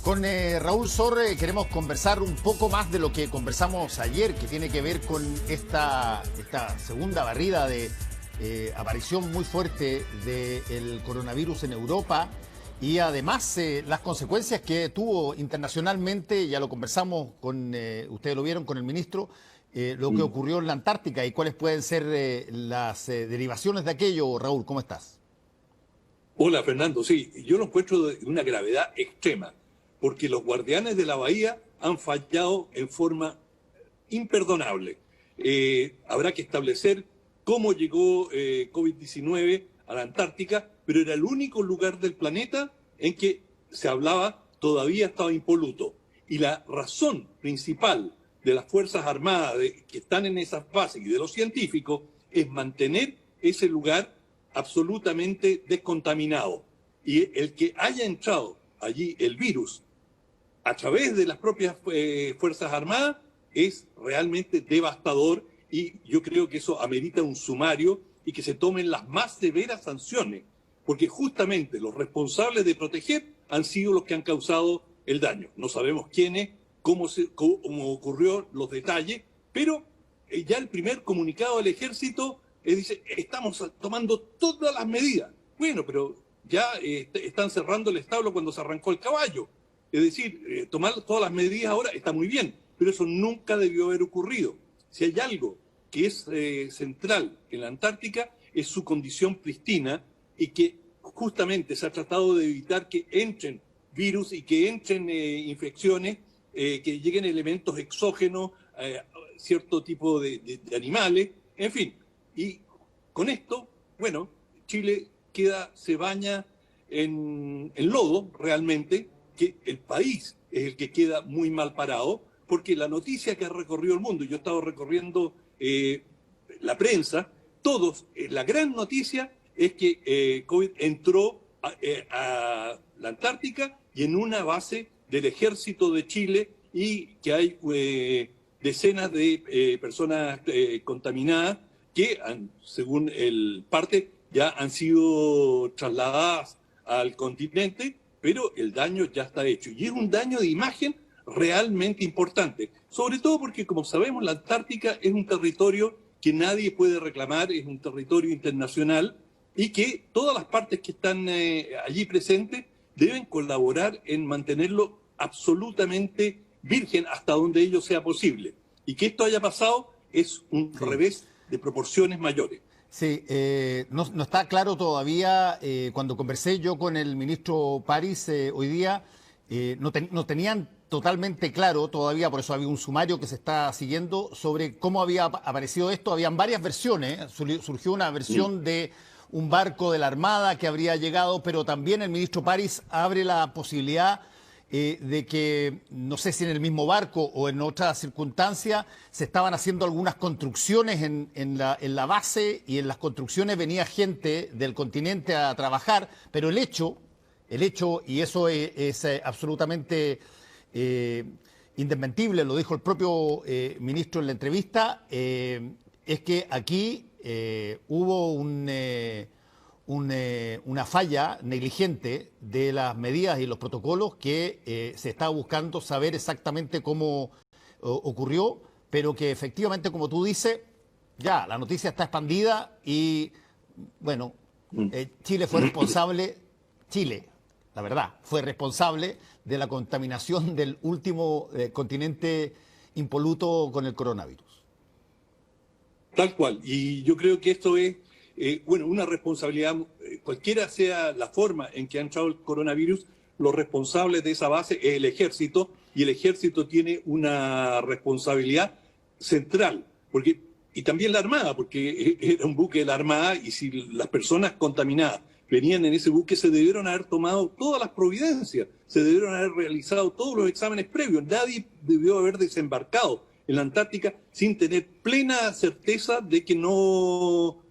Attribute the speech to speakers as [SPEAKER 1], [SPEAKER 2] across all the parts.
[SPEAKER 1] Con Raúl Sorre queremos conversar un poco más de lo que conversamos ayer, que tiene que ver con esta segunda barrida de aparición muy fuerte del coronavirus en Europa y además las consecuencias que tuvo internacionalmente. Ya lo conversamos con, ustedes lo vieron con el ministro, lo que ocurrió en la Antártica y cuáles pueden ser las derivaciones de aquello. Raúl, ¿cómo estás?
[SPEAKER 2] Hola, Fernando. Sí, yo lo encuentro de una gravedad extrema, porque los guardianes de la bahía han fallado en forma imperdonable. Habrá que establecer cómo llegó COVID-19 a la Antártica, pero era el único lugar del planeta en que se hablaba todavía estaba impoluto. Y la razón principal de las Fuerzas Armadas que están en esas bases y de los científicos es mantener ese lugar absolutamente descontaminado. Y el que haya entrado allí el virus a través de las propias Fuerzas Armadas es realmente devastador, y yo creo que eso amerita un sumario y que se tomen las más severas sanciones, porque justamente los responsables de proteger han sido los que han causado el daño. No sabemos quiénes, cómo ocurrió, los detalles, pero ya el primer comunicado del Ejército dice: estamos tomando todas las medidas. Bueno, pero ya están cerrando el establo cuando se arrancó el caballo. Es decir, tomar todas las medidas ahora está muy bien, pero eso nunca debió haber ocurrido. Si hay algo que es central en la Antártica es su condición pristina, y que justamente se ha tratado de evitar que entren virus y que entren infecciones, que lleguen elementos exógenos, cierto tipo de animales, en fin. Y con esto, bueno, Chile se baña en lodo realmente, que el país es el que queda muy mal parado, porque la noticia que ha recorrido el mundo, yo he estado recorriendo la prensa, la gran noticia es que COVID entró a la Antártica y en una base del Ejército de Chile, y que hay decenas de personas contaminadas que, según el parte, ya han sido trasladadas al continente, pero el daño ya está hecho. Y es un daño de imagen realmente importante, sobre todo porque, como sabemos, la Antártica es un territorio que nadie puede reclamar, es un territorio internacional, y que todas las partes que están allí presentes deben colaborar en mantenerlo absolutamente virgen hasta donde ello sea posible. Y que esto haya pasado es un revés de proporciones mayores.
[SPEAKER 1] Sí, no está claro todavía. Cuando conversé yo con el ministro París hoy día, no tenían totalmente claro todavía, por eso había un sumario que se está siguiendo sobre cómo había aparecido esto. Habían varias versiones, surgió una versión de un barco de la Armada que habría llegado, pero también el ministro París abre la posibilidad de que, no sé si en el mismo barco o en otras circunstancias, se estaban haciendo algunas construcciones en la base, y en las construcciones venía gente del continente a trabajar, pero el hecho y eso es absolutamente indesmentible, lo dijo el propio ministro en la entrevista, es que aquí hubo una falla negligente de las medidas y los protocolos que se está buscando saber exactamente cómo ocurrió, pero que efectivamente, como tú dices, ya la noticia está expandida y, bueno, Chile fue responsable, la verdad, fue responsable de la contaminación del último continente impoluto con el coronavirus.
[SPEAKER 2] Tal cual, y yo creo que esto es una responsabilidad, cualquiera sea la forma en que ha entrado el coronavirus, los responsables de esa base es el Ejército, y el Ejército tiene una responsabilidad central, y también la Armada, porque era un buque de la Armada, y si las personas contaminadas venían en ese buque, se debieron haber tomado todas las providencias, se debieron haber realizado todos los exámenes previos. Nadie debió haber desembarcado en la Antártica sin tener plena certeza de que no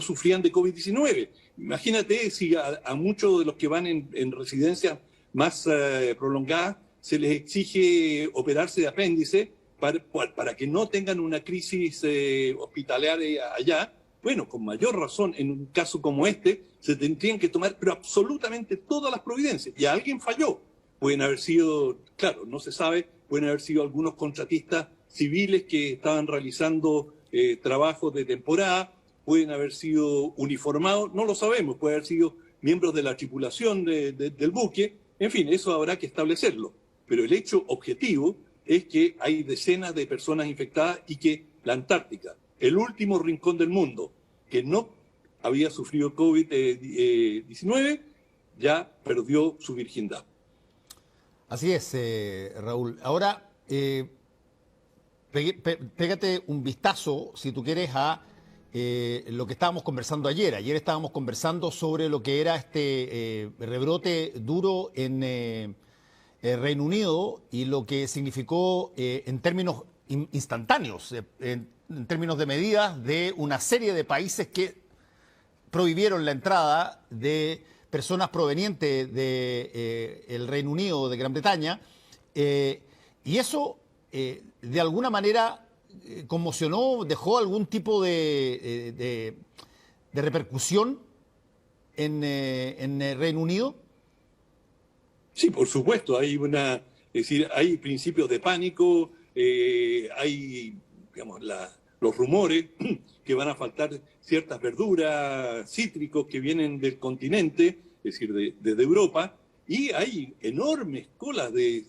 [SPEAKER 2] sufrían de COVID-19. Imagínate si a muchos de los que van en residencias más prolongadas se les exige operarse de apéndice para que no tengan una crisis hospitalaria allá, Bueno, con mayor razón, en un caso como este, se tendrían que tomar pero absolutamente todas las providencias. Y alguien falló. Pueden haber sido, claro, no se sabe, pueden haber sido algunos contratistas civiles que estaban realizando trabajos de temporada, pueden haber sido uniformados, no lo sabemos, pueden haber sido miembros de la tripulación del buque, en fin, eso habrá que establecerlo. Pero el hecho objetivo es que hay decenas de personas infectadas y que la Antártica, el último rincón del mundo que no había sufrido COVID-19, ya perdió su virginidad.
[SPEAKER 1] Así es, Raúl. Ahora, pégate un vistazo, si tú quieres, a lo que estábamos conversando ayer. Ayer estábamos conversando sobre lo que era este rebrote duro en Reino Unido y lo que significó en términos instantáneos, en términos de medidas de una serie de países que prohibieron la entrada de personas provenientes del Reino Unido, de Gran Bretaña, y eso de alguna manera conmocionó, dejó algún tipo de repercusión en el Reino Unido.
[SPEAKER 2] Sí, por supuesto, es decir, hay principios de pánico, hay, digamos, los rumores que van a faltar ciertas verduras, cítricos que vienen del continente, es decir, desde Europa, y hay enormes colas de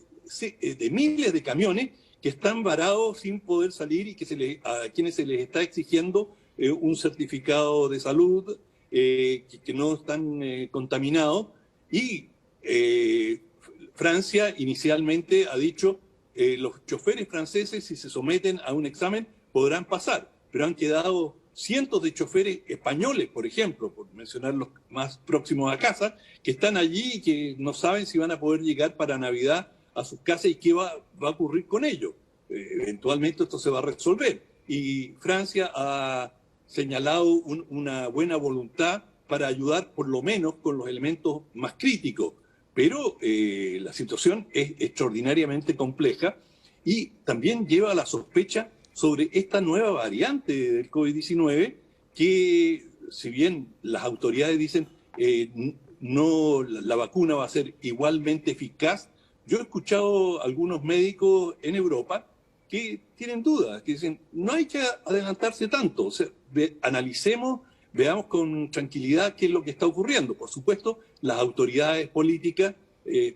[SPEAKER 2] miles de camiones que están varados sin poder salir y a quienes se les está exigiendo un certificado de salud, que no están contaminados, y Francia inicialmente ha dicho los choferes franceses, si se someten a un examen, podrán pasar, pero han quedado cientos de choferes españoles, por ejemplo, por mencionar los más próximos a casa, que están allí y que no saben si van a poder llegar para Navidad a sus casas y qué va a ocurrir con ellos. Eventualmente esto se va a resolver. Y Francia ha señalado una buena voluntad para ayudar por lo menos con los elementos más críticos. Pero la situación es extraordinariamente compleja y también lleva a la sospecha sobre esta nueva variante del COVID-19 que, si bien las autoridades dicen no, la vacuna va a ser igualmente eficaz, yo he escuchado a algunos médicos en Europa que tienen dudas, que dicen no hay que adelantarse tanto, o sea, analicemos, veamos con tranquilidad qué es lo que está ocurriendo. Por supuesto, las autoridades políticas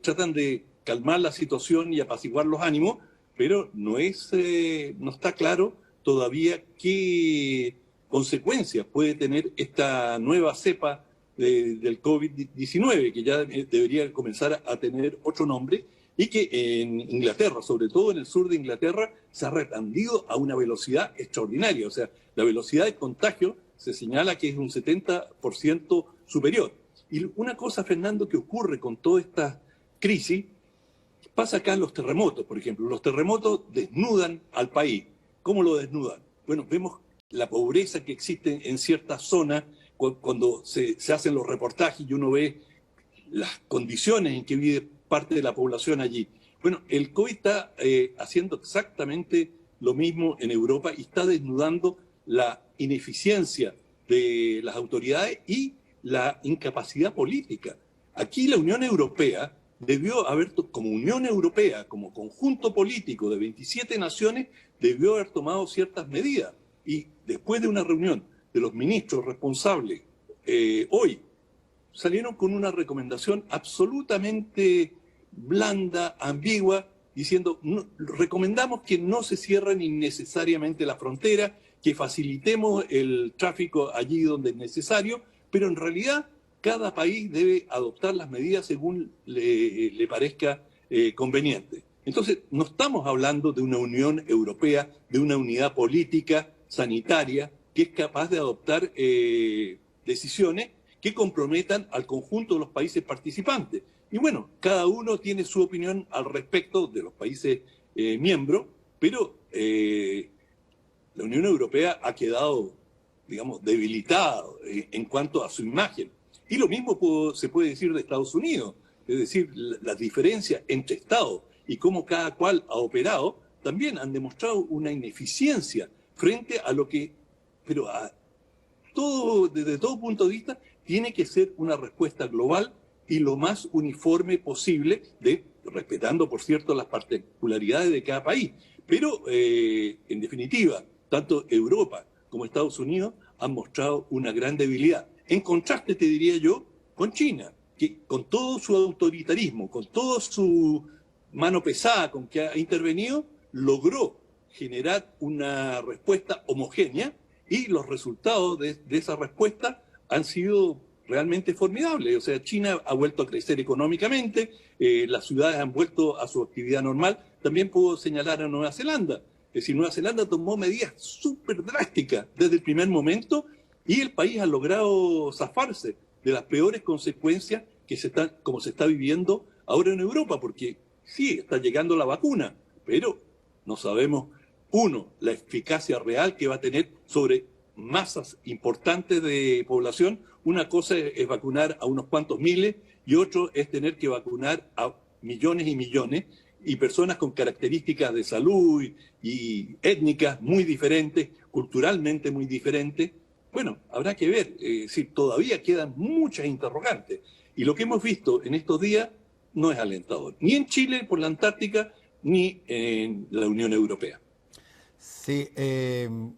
[SPEAKER 2] tratan de calmar la situación y apaciguar los ánimos, pero no está claro todavía qué consecuencias puede tener esta nueva cepa del COVID-19, que ya debería comenzar a tener otro nombre, y que en Inglaterra, sobre todo en el sur de Inglaterra, se ha replandido a una velocidad extraordinaria. O sea, la velocidad de contagio se señala que es un 70% superior. Y una cosa, Fernando, que ocurre con toda esta crisis, pasa acá en los terremotos, por ejemplo. Los terremotos desnudan al país. ¿Cómo lo desnudan? Bueno, vemos la pobreza que existe en ciertas zonas cuando se hacen los reportajes y uno ve las condiciones en que vive parte de la población allí. Bueno, el COVID está haciendo exactamente lo mismo en Europa y está desnudando la ineficiencia de las autoridades y la incapacidad política. Aquí la Unión Europea debió haber, como Unión Europea, como conjunto político de 27 naciones, debió haber tomado ciertas medidas. Y después de una reunión de los ministros responsables hoy, salieron con una recomendación absolutamente blanda, ambigua, diciendo, recomendamos que no se cierren innecesariamente la frontera, que facilitemos el tráfico allí donde es necesario, pero en realidad cada país debe adoptar las medidas según le parezca conveniente. Entonces, no estamos hablando de una Unión Europea, de una unidad política, sanitaria, que es capaz de adoptar decisiones que comprometan al conjunto de los países participantes. Y bueno, cada uno tiene su opinión al respecto de los países miembros, pero la Unión Europea ha quedado, digamos, debilitada en cuanto a su imagen. Y lo mismo se puede decir de Estados Unidos, es decir, las diferencias entre Estados y cómo cada cual ha operado, también han demostrado una ineficiencia frente a lo que, pero desde todo punto de vista, tiene que ser una respuesta global y lo más uniforme posible, respetando, por cierto, las particularidades de cada país. Pero, en definitiva, tanto Europa como Estados Unidos han mostrado una gran debilidad. En contraste, te diría yo, con China, que con todo su autoritarismo, con toda su mano pesada con que ha intervenido, logró generar una respuesta homogénea y los resultados de esa respuesta han sido realmente formidables. O sea, China ha vuelto a crecer económicamente, las ciudades han vuelto a su actividad normal. También puedo señalar a Nueva Zelanda. Es decir, Nueva Zelanda tomó medidas súper drásticas desde el primer momento y el país ha logrado zafarse de las peores consecuencias como se está viviendo ahora en Europa, porque sí, está llegando la vacuna, pero no sabemos, uno, la eficacia real que va a tener sobre masas importantes de población. Una cosa es vacunar a unos cuantos miles y otro es tener que vacunar a millones y millones y personas con características de salud y étnicas muy diferentes, culturalmente muy diferentes. Bueno, habrá que ver, si todavía quedan muchas interrogantes. Y lo que hemos visto en estos días no es alentador, ni en Chile por la Antártica, ni en la Unión Europea.
[SPEAKER 1] Sí, en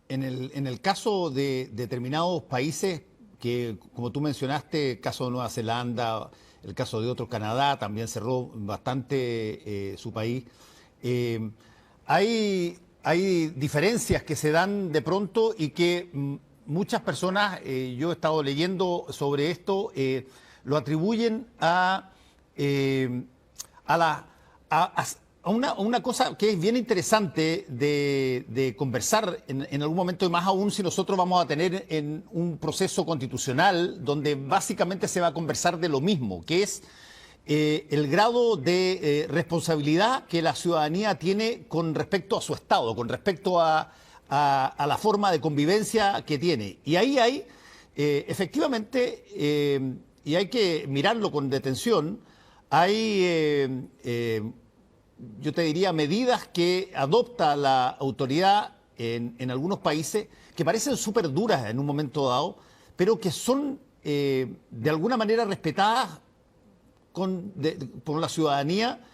[SPEAKER 1] el caso de determinados países, que como tú mencionaste, el caso de Nueva Zelanda, el caso de otro, Canadá, también cerró bastante su país, hay diferencias que se dan de pronto y que muchas personas, yo he estado leyendo sobre esto, lo atribuyen a una cosa que es bien interesante de conversar en algún momento, y más aún si nosotros vamos a tener en un proceso constitucional donde básicamente se va a conversar de lo mismo, que es el grado de responsabilidad que la ciudadanía tiene con respecto a su Estado, con respecto a la forma de convivencia que tiene. Y ahí hay, efectivamente, y hay que mirarlo con detención, hay, yo te diría, medidas que adopta la autoridad en algunos países que parecen súper duras en un momento dado, pero que son de alguna manera respetadas por la ciudadanía,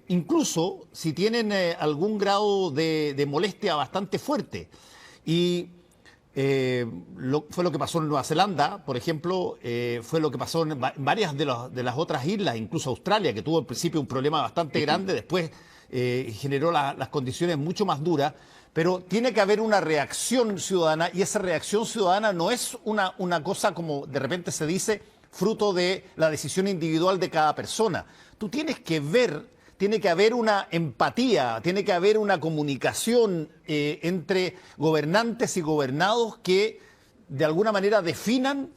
[SPEAKER 1] incluso si tienen algún grado de molestia bastante fuerte. Y fue lo que pasó en Nueva Zelanda, por ejemplo, fue lo que pasó en varias de las otras islas, incluso Australia, que tuvo al principio un problema bastante grande, después generó las condiciones mucho más duras, pero tiene que haber una reacción ciudadana, y esa reacción ciudadana no es una cosa como de repente se dice, fruto de la decisión individual de cada persona. Tú tienes que ver, tiene que haber una empatía, tiene que haber una comunicación entre gobernantes y gobernados que de alguna manera definan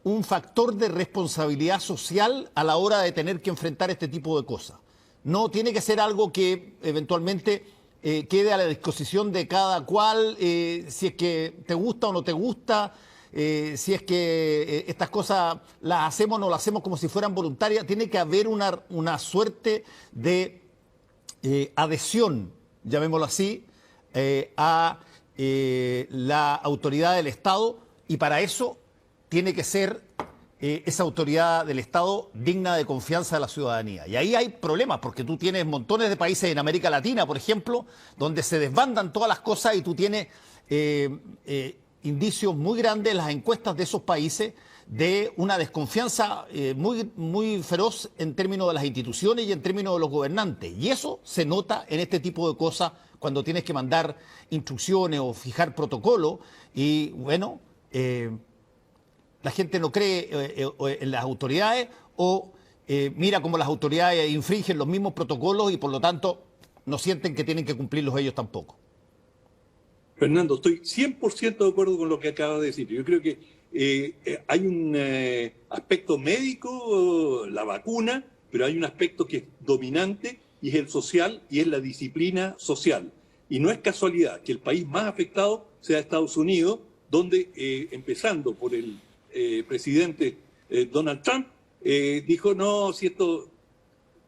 [SPEAKER 1] un factor de responsabilidad social a la hora de tener que enfrentar este tipo de cosas. No tiene que ser algo que eventualmente quede a la disposición de cada cual, si es que te gusta o no te gusta, si es que estas cosas las hacemos o no las hacemos como si fueran voluntarias. Tiene que haber una suerte de adhesión, llamémoslo así, a la autoridad del Estado, y para eso tiene que ser esa autoridad del Estado digna de confianza de la ciudadanía. Y ahí hay problemas, porque tú tienes montones de países en América Latina, por ejemplo, donde se desbandan todas las cosas y tú tienes indicios muy grandes en las encuestas de esos países de una desconfianza muy feroz en términos de las instituciones y en términos de los gobernantes. Y eso se nota en este tipo de cosas cuando tienes que mandar instrucciones o fijar protocolos. Y bueno, la gente no cree en las autoridades o mira cómo las autoridades infringen los mismos protocolos y por lo tanto no sienten que tienen que cumplirlos ellos tampoco.
[SPEAKER 2] Fernando, estoy 100% de acuerdo con lo que acabas de decir. Yo creo que hay un aspecto médico, la vacuna, pero hay un aspecto que es dominante y es el social y es la disciplina social. Y no es casualidad que el país más afectado sea Estados Unidos, donde empezando por el presidente Donald Trump, dijo no, si esto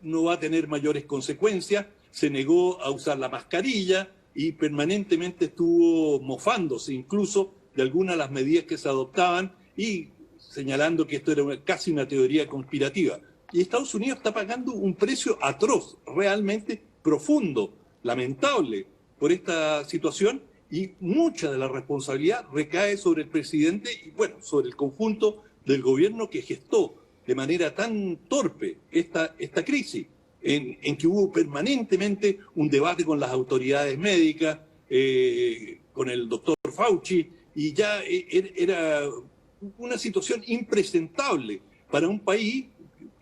[SPEAKER 2] no va a tener mayores consecuencias, se negó a usar la mascarilla y permanentemente estuvo mofándose incluso de algunas de las medidas que se adoptaban y señalando que esto era casi una teoría conspirativa. Y Estados Unidos está pagando un precio atroz, realmente profundo, lamentable, por esta situación, y mucha de la responsabilidad recae sobre el presidente y, bueno, sobre el conjunto del gobierno que gestó de manera tan torpe esta crisis, en que hubo permanentemente un debate con las autoridades médicas, con el doctor Fauci, y ya era una situación impresentable para un país,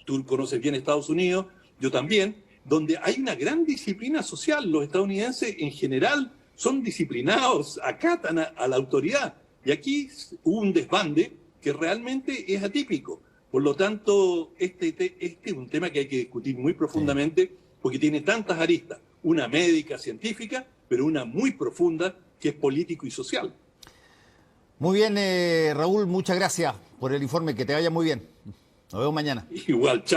[SPEAKER 2] tú conoces bien Estados Unidos, yo también, donde hay una gran disciplina social. Los estadounidenses en general son disciplinados, acatan a la autoridad. Y aquí hubo un desbande que realmente es atípico. Por lo tanto, este es un tema que hay que discutir muy profundamente porque tiene tantas aristas. Una médica, científica, pero una muy profunda que es político y social.
[SPEAKER 1] Muy bien, Raúl, muchas gracias por el informe. Que te vaya muy bien. Nos vemos mañana.
[SPEAKER 2] Igual, chao.